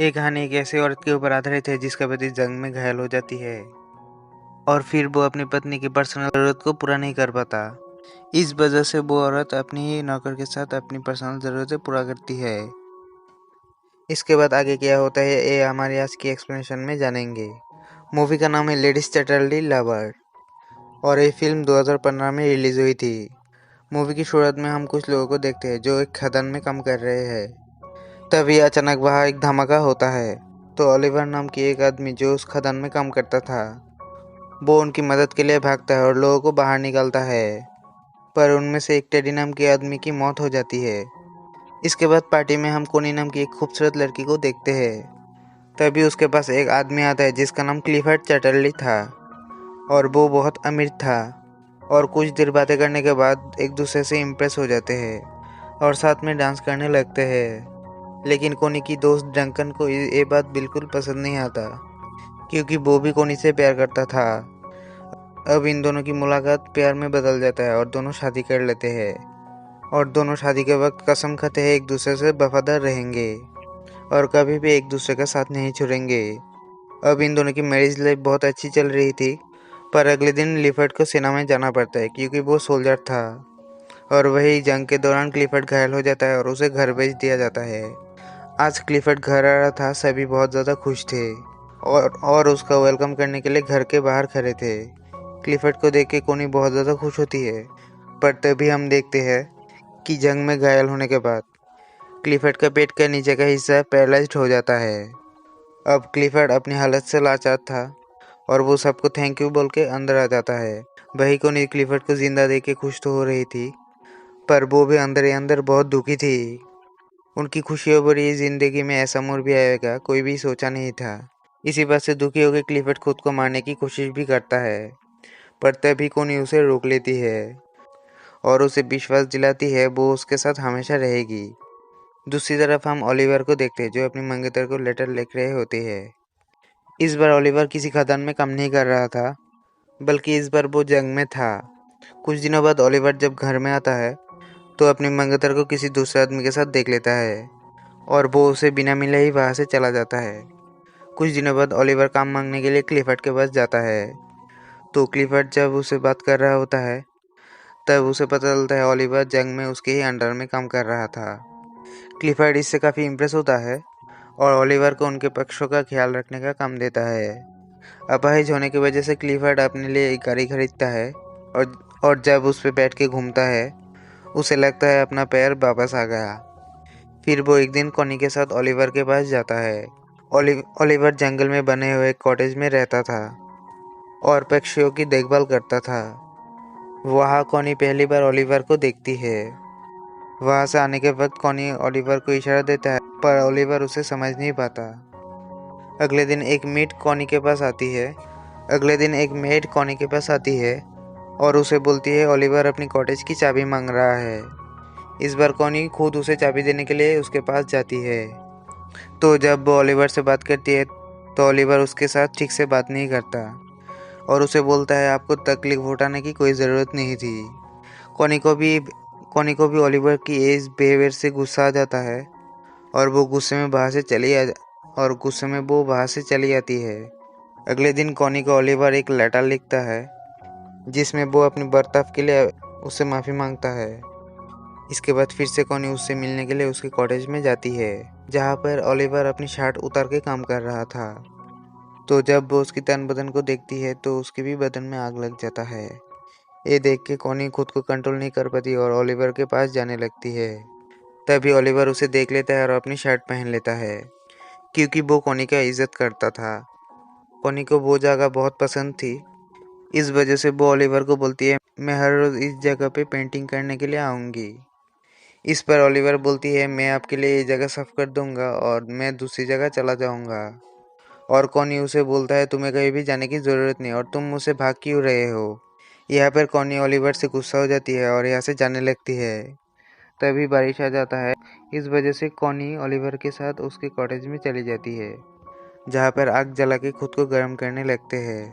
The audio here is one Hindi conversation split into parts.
ये कहानी एक ऐसी औरत के ऊपर आधारित है जिसका पति जंग में घायल हो जाती है और फिर वो अपनी पत्नी की पर्सनल ज़रूरत को पूरा नहीं कर पाता। इस वजह से वो औरत अपनी ही नौकर के साथ अपनी पर्सनल ज़रूरतें पूरा करती है। इसके बाद आगे क्या होता है ये हमारी आज की एक्सप्लेनेशन में जानेंगे। मूवी का नाम है लेडीज चैटरली लवर और ये फिल्म 2015 में रिलीज हुई थी। मूवी की शुरुआत में हम कुछ लोगों को देखते हैं जो एक खदान में काम कर रहे हैं। तभी अचानक वहाँ एक धमाका होता है। तो ओलिवर नाम की एक आदमी जो उस खदान में काम करता था वो उनकी मदद के लिए भागता है और लोगों को बाहर निकालता है, पर उनमें से एक टेडी नाम के आदमी की मौत हो जाती है। इसके बाद पार्टी में हम कोनी नाम की एक खूबसूरत लड़की को देखते हैं। तभी उसके पास एक आदमी आता है जिसका नाम क्लिफर्ड चैटरली था और वो बहुत अमीर था और कुछ देर बातें करने के बाद एक दूसरे से इम्प्रेस हो जाते हैं और साथ में डांस करने लगते हैं। लेकिन कोनी की दोस्त डंकन को ये बात बिल्कुल पसंद नहीं आता क्योंकि वो भी कोनी से प्यार करता था। अब इन दोनों की मुलाकात प्यार में बदल जाता है और दोनों शादी कर लेते हैं और दोनों शादी के वक्त कसम खाते हैं एक दूसरे से वफादार रहेंगे और कभी भी एक दूसरे का साथ नहीं छोड़ेंगे। अब इन दोनों की मैरिज लाइफ बहुत अच्छी चल रही थी, पर अगले दिन क्लिफर्ड को सेना में जाना पड़ता है क्योंकि वो सोल्जर था और वही जंग के दौरान क्लिफर्ड घायल हो जाता है और उसे घर भेज दिया जाता है। आज क्लिफर्ड घर आ रहा था, सभी बहुत ज़्यादा खुश थे और उसका वेलकम करने के लिए घर के बाहर खड़े थे। क्लिफर्ड को देख के कोनी बहुत ज़्यादा खुश होती है, पर तभी हम देखते हैं कि जंग में घायल होने के बाद क्लिफर्ड का पेट का नीचे का हिस्सा पैरालाइज्ड हो जाता है। अब क्लिफर्ड अपनी हालत से लाचार था और वो सबको थैंक यू बोल के अंदर आ जाता है। वही कोनी क्लिफर्ड को जिंदा देख के खुश तो हो रही थी, पर वो भी अंदर ही अंदर बहुत दुखी थी। उनकी खुशियों भरी जिंदगी में ऐसा मोड़ भी आएगा कोई भी सोचा नहीं था। इसी बात से दुखी होकर क्लिफर्ड खुद को मारने की कोशिश भी करता है, पर तभी कोनी उसे रोक लेती है और उसे विश्वास दिलाती है वो उसके साथ हमेशा रहेगी। दूसरी तरफ हम ओलिवर को देखते हैं जो अपनी मंगेतर को लेटर लिख रहे होते हैं। इस बार ओलिवर किसी खदान में काम नहीं कर रहा था, बल्कि इस बार वो जंग में था। कुछ दिनों बाद ओलिवर जब घर में आता है तो अपनी मंगेतर को किसी दूसरे आदमी के साथ देख लेता है और वो उसे बिना मिले ही वहाँ से चला जाता है। कुछ दिनों बाद ओलिवर काम मांगने के लिए क्लिफर्ड के पास जाता है। तो क्लिफर्ड जब उसे बात कर रहा होता है तब उसे पता चलता है ओलिवर जंग में उसके ही अंडर में काम कर रहा था। क्लिफर्ड इससे काफ़ी इम्प्रेस होता है और ओलिवर को उनके पक्षों का ख्याल रखने का काम देता है। अपाहिज होने की वजह से क्लिफर्ड अपने लिए एक गाड़ी खरीदता है और जब उस पर बैठ के घूमता है उसे लगता है अपना पैर वापस आ गया। फिर वो एक दिन कॉनी के साथ ओलिवर के पास जाता है। ओलिवर जंगल में बने हुए कॉटेज में रहता था और पक्षियों की देखभाल करता था। वहाँ कॉनी पहली बार ओलिवर को देखती है। वहाँ से आने के वक्त कॉनी ओलिवर को इशारा देता है, पर ओलिवर उसे समझ नहीं पाता। अगले दिन एक मेड कॉनी के पास आती है और उसे बोलती है ओलिवर अपनी कॉटेज की चाबी मांग रहा है। इस बार कॉनी खुद उसे चाबी देने के लिए उसके पास जाती है। तो जब वो ओलिवर से बात करती है तो ओलिवर उसके साथ ठीक से बात नहीं करता और उसे बोलता है आपको तकलीफ उठाने की कोई ज़रूरत नहीं थी। कॉनी को भी कॉनी को भी ओलिवर की इस बिहेवियर से गुस्सा आ जाता है और वो गुस्से में वो वहाँ से चली आती है। अगले दिन कॉनी को ओलिवर एक लेटर लिखता है जिसमें वो अपनी बर्ताव के लिए उससे माफ़ी मांगता है। इसके बाद फिर से कॉनी उससे मिलने के लिए उसके कॉटेज में जाती है जहाँ पर ओलिवर अपनी शर्ट उतार के काम कर रहा था। तो जब वो उसकी तन बदन को देखती है तो उसके भी बदन में आग लग जाता है। ये देख के कॉनी खुद को कंट्रोल नहीं कर पाती और ओलिवर के पास जाने लगती है। तभी ओलिवर उसे देख लेता है और अपनी शर्ट पहन लेता है क्योंकि वो कॉनी का इज्जत करता था। कॉनी को वो जगह बहुत पसंद थी, इस वजह से वो ओलिवर को बोलती है मैं हर रोज़ इस जगह पे पेंटिंग करने के लिए आऊँगी। इस पर ओलिवर बोलती है मैं आपके लिए ये जगह साफ कर दूंगा और मैं दूसरी जगह चला जाऊंगा। और कॉनी उसे बोलता है तुम्हें कहीं भी जाने की ज़रूरत नहीं और तुम मुझसे भाग क्यों रहे हो। यहाँ पर कॉनी ओलिवर से गुस्सा हो जाती है और यहाँ से जाने लगती है। तभी बारिश आ जाता है, इस वजह से कॉनी ओलिवर के साथ उसके कॉटेज में चली जाती है जहाँ पर आग जला के खुद को गर्म करने लगते हैं।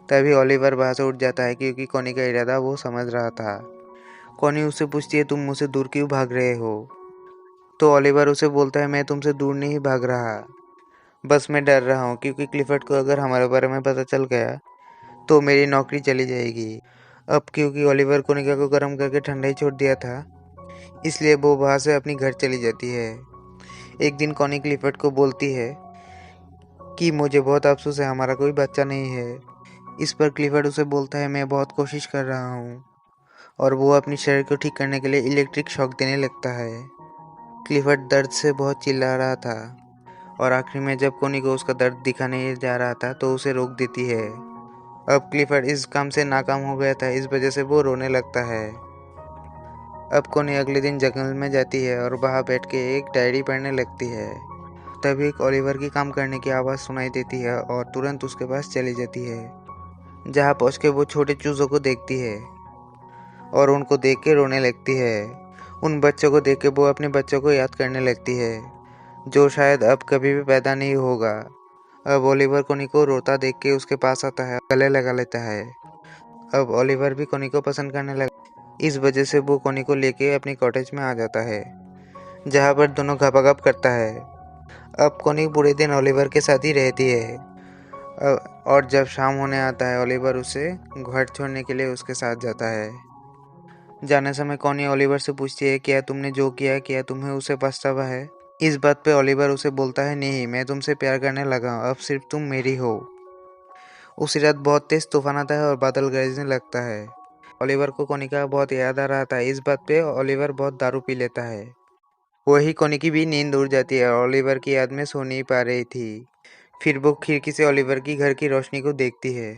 तभी ओलिवर वहाँ से उठ जाता है क्योंकि कॉनी का इरादा वो समझ रहा था। कॉनी उससे पूछती है तुम मुझसे दूर क्यों भाग रहे हो। तो ओलिवर उसे बोलता है, मैं तुमसे दूर नहीं भाग रहा, बस मैं डर रहा हूँ क्योंकि क्लिफर्ड को अगर हमारे बारे में पता चल गया तो मेरी नौकरी चली जाएगी। अब क्योंकि ओलिवर कोनिका को गर्म करके ठंडा ही छोड़ दिया था, इसलिए वो वहाँ से अपनी घर चली जाती है। एक दिन कॉनी क्लिफर्ड को बोलती है कि मुझे बहुत अफसोस है, हमारा कोई बच्चा नहीं है। इस पर क्लिफर्ड उसे बोलता है, मैं बहुत कोशिश कर रहा हूँ, और वो अपनी शरीर को ठीक करने के लिए इलेक्ट्रिक शॉक देने लगता है। क्लिफर्ड दर्द से बहुत चिल्ला रहा था और आखिर में जब कोनी को उसका दर्द दिखाने जा रहा था तो उसे रोक देती है। अब क्लिफर्ड इस काम से नाकाम हो गया था, इस वजह से वो रोने लगता है। अब कोनी अगले दिन जंगल में जाती है और वहाँ बैठ के एक डायरी पढ़ने लगती है। तभी एक ओलिवर की काम करने की आवाज़ सुनाई देती है और तुरंत उसके पास चली जाती है, जहाँ पहुँच के वो छोटे चूज़ों को देखती है और उनको देख के रोने लगती है। उन बच्चों को देख के वो अपने बच्चों को याद करने लगती है, जो शायद अब कभी भी पैदा नहीं होगा। अब ओलिवर कोनी को रोता देख के उसके पास आता है, गले लगा लेता है। अब ओलिवर भी कोनी को पसंद करने लगा। इस वजह से वो कोनी को लेके अपनी कॉटेज में आ जाता है, जहाँ पर दोनों गपागप करता है। अब कोनी पूरे दिन ओलिवर के साथ ही रहती है। और जब शाम होने आता है, ओलिवर उसे घर छोड़ने के लिए उसके साथ जाता है। जाने समय कोनी ओलिवर से पूछती है, क्या तुमने जो किया तुम्हें उसे पछतावा है? इस बात पे ओलिवर उसे बोलता है, नहीं, मैं तुमसे प्यार करने लगा हूँ, अब सिर्फ तुम मेरी हो। उसी रात बहुत तेज तूफान आता है और बादल गरजने लगता है। ओलिवर को कोनी का बहुत याद आ रहा था। इस बात पे ओलिवर बहुत दारू पी लेता है। वही कोनी की भी नींद उड़ जाती है और ओलिवर की याद में सो नहीं पा रही थी। फिर वो खिड़की से ओलिवर की घर की रोशनी को देखती है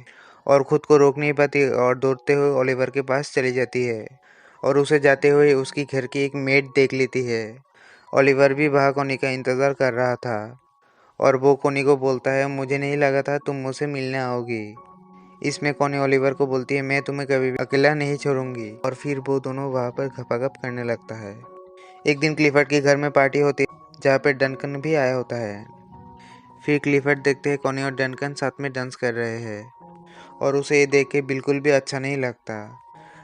और खुद को रोक नहीं पाती और दौड़ते हुए ओलिवर के पास चली जाती है और उसे जाते हुए उसकी घर की एक मेड देख लेती है। ओलिवर भी वहाँ कोनी का इंतज़ार कर रहा था और वो कोनी को बोलता है, मुझे नहीं लगा था तुम मुझसे मिलने आओगी। इसमें कोनी ओलिवर को बोलती है, मैं तुम्हें कभी भी अकेला नहीं छोड़ूंगी, और फिर वो दोनों वहाँ पर गपागप करने लगता है। एक दिन क्लिफर्ड के घर में पार्टी होती है, जहाँ पे डनकन भी आया होता है। फिर क्लिफर्ड देखते हैं कोनी और डनकन साथ में डांस कर रहे हैं और उसे ये देख के बिल्कुल भी अच्छा नहीं लगता।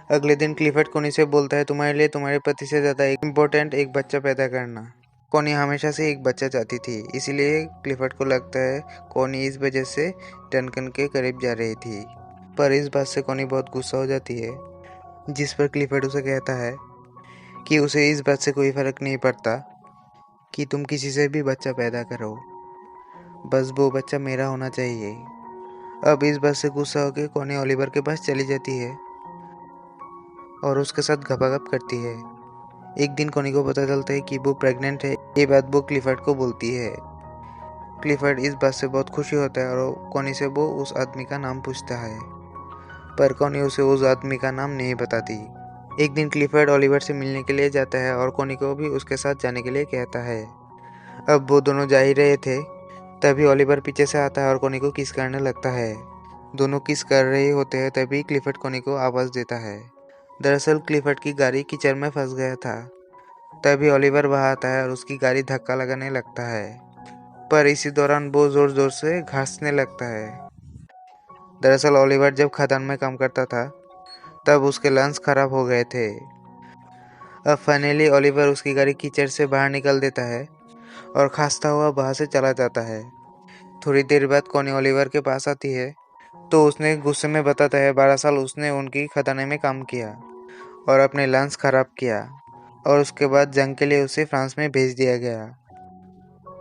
अगले दिन क्लिफर्ड कोनी से बोलता है, तुम्हारे लिए तुम्हारे पति से ज़्यादा इम्पोर्टेंट एक बच्चा पैदा करना। कोनी हमेशा से एक बच्चा चाहती थी, इसीलिए क्लिफर्ड को लगता है कोनी इस वजह से डनकन के करीब जा रही थी। पर इस बात से कोनी बहुत गुस्सा हो जाती है, जिस पर क्लिफर्ड उसे कहता है कि उसे इस बात से कोई फ़र्क नहीं पड़ता कि तुम किसी से भी बच्चा पैदा करो, बस वो बच्चा मेरा होना चाहिए। अब इस बात से गुस्सा होकर कोनी ओलिवर के पास चली जाती है और उसके साथ गपागप करती है। एक दिन कोनी को पता चलता है कि वो प्रेग्नेंट है। ये बात वो क्लिफर्ड को बोलती है। क्लिफर्ड इस बात से बहुत खुशी होता है और कोनी से वो उस आदमी का नाम पूछता है, पर कोनी उसे उस आदमी का नाम नहीं बताती। एक दिन क्लिफर्ड ओलिवर से मिलने के लिए जाता है और कोनी को भी उसके साथ जाने के लिए कहता है। अब वो दोनों जा ही रहे थे, तभी ओलिवर पीछे से आता है और कोनी को किस करने लगता है। दोनों किस कर रहे होते हैं, तभी क्लिफर्ड कोनी को आवाज़ देता है। दरअसल क्लिफर्ड की गाड़ी कीचड़ में फंस गया था। तभी ओलिवर वहाँ आता है और उसकी गाड़ी धक्का लगाने लगता है, पर इसी दौरान वो ज़ोर ज़ोर से घासने लगता है। दरअसल ओलिवर जब खदान में काम करता था, तब उसके लंग्स खराब हो गए थे। अब फाइनली ओलिवर उसकी गाड़ी कीचड़ से बाहर निकल देता है और खांसता हुआ वहाँ से चला जाता है। थोड़ी देर बाद कोनी ओलिवर के पास आती है, तो उसने गुस्से में बताता है 12 साल उसने उनकी खदाने में काम किया और अपने लंग्स खराब किया, और उसके बाद जंग के लिए उसे फ्रांस में भेज दिया गया।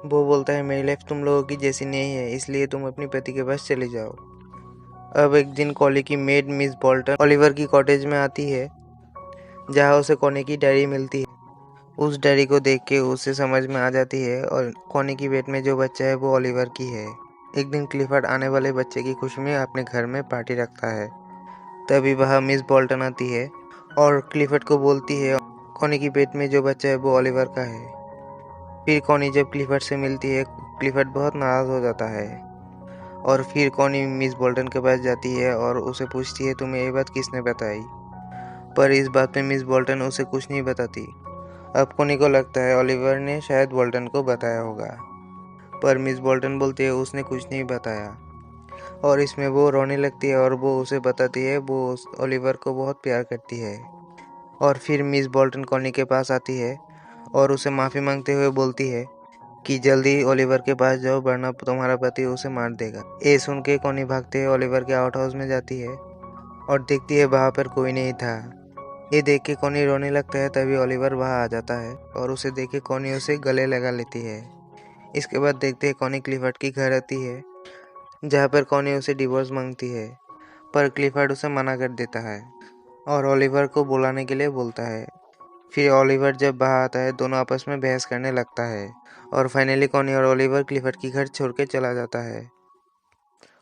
वो बोलता है, मेरी लाइफ तुम लोगों की जैसी नहीं है, इसलिए तुम अपनी पति के पास चले जाओ। अब एक दिन कॉली की मेड मिस बोल्टन ओलिवर की कॉटेज में आती है, जहाँ उसे कोनी की डायरी मिलती है। उस डायरी को देख के उसे समझ में आ जाती है और कोनी की पेट में जो बच्चा है वो ओलिवर की है। एक दिन क्लिफर्ड आने वाले बच्चे की खुशी में अपने घर में पार्टी रखता है। तभी वह मिस बोल्टन आती है और क्लिफर्ड को बोलती है, कोनी की पेट में जो बच्चा है वो ओलिवर का है। फिर कोनी जब क्लिफर्ड से मिलती है, क्लिफर्ड बहुत नाराज़ हो जाता है और फिर कोनी मिस बोल्टन के पास जाती है और उसे पूछती है, तुम्हें ये बात किसने बताई? पर इस बात पे मिस बोल्टन उसे कुछ नहीं बताती। अब कोनी को लगता है ओलिवर ने शायद बोल्टन को बताया होगा, पर मिस बोल्टन बोलती है उसने कुछ नहीं बताया, और इसमें वो रोने लगती है और वो उसे बताती है वो ओलिवर को बहुत प्यार करती है। और फिर मिस बोल्टन कोनी के पास आती है और उसे माफ़ी मांगते हुए बोलती है कि जल्दी ओलिवर के पास जाओ वरना तुम्हारा पति उसे मार देगा। ये सुन के कॉनी भागते हुए ओलिवर के आउट हाउस में जाती है और देखती है वहाँ पर कोई नहीं था। ये देख के कॉनी रोने लगता है, तभी ओलिवर वहाँ आ जाता है और उसे देख के कॉनी उसे गले लगा लेती है। इसके बाद देखते हैं कॉनी क्लिफर्ड की घर आती है, जहाँ पर कॉनी उसे डिवोर्स मांगती है, पर क्लिफर्ड उसे मना कर देता है और ओलिवर को बुलाने के लिए बोलता है। फिर ओलिवर जब बाहर आता है दोनों आपस में बहस करने लगता है और फाइनली कॉनी और ओलिवर क्लिफर्ड की घर छोड़ के चला जाता है।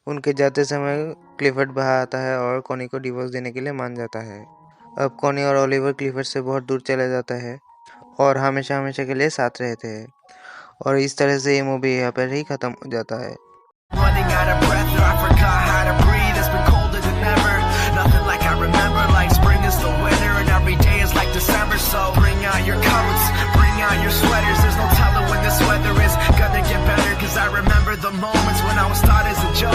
उनके जाते समय क्लिफर्ड बाहर आता है और कॉनी को डिवोर्स देने के लिए मान जाता है। अब कॉनी और ओलिवर क्लिफर्ड से बहुत दूर चले जाता है और हमेशा हमेशा के लिए साथ रहते हैं। और इस तरह से ये मूवी यहाँ पर ही ख़त्म हो जाता है। Running out of breath, I forgot how to breathe. It's been colder than ever. Nothing like I remember. Like spring is the winter, and every day is like December. So bring out your coats, bring out your sweaters. There's no telling when this weather is gonna get better. Cause I remember the moments when I was thought as a joke.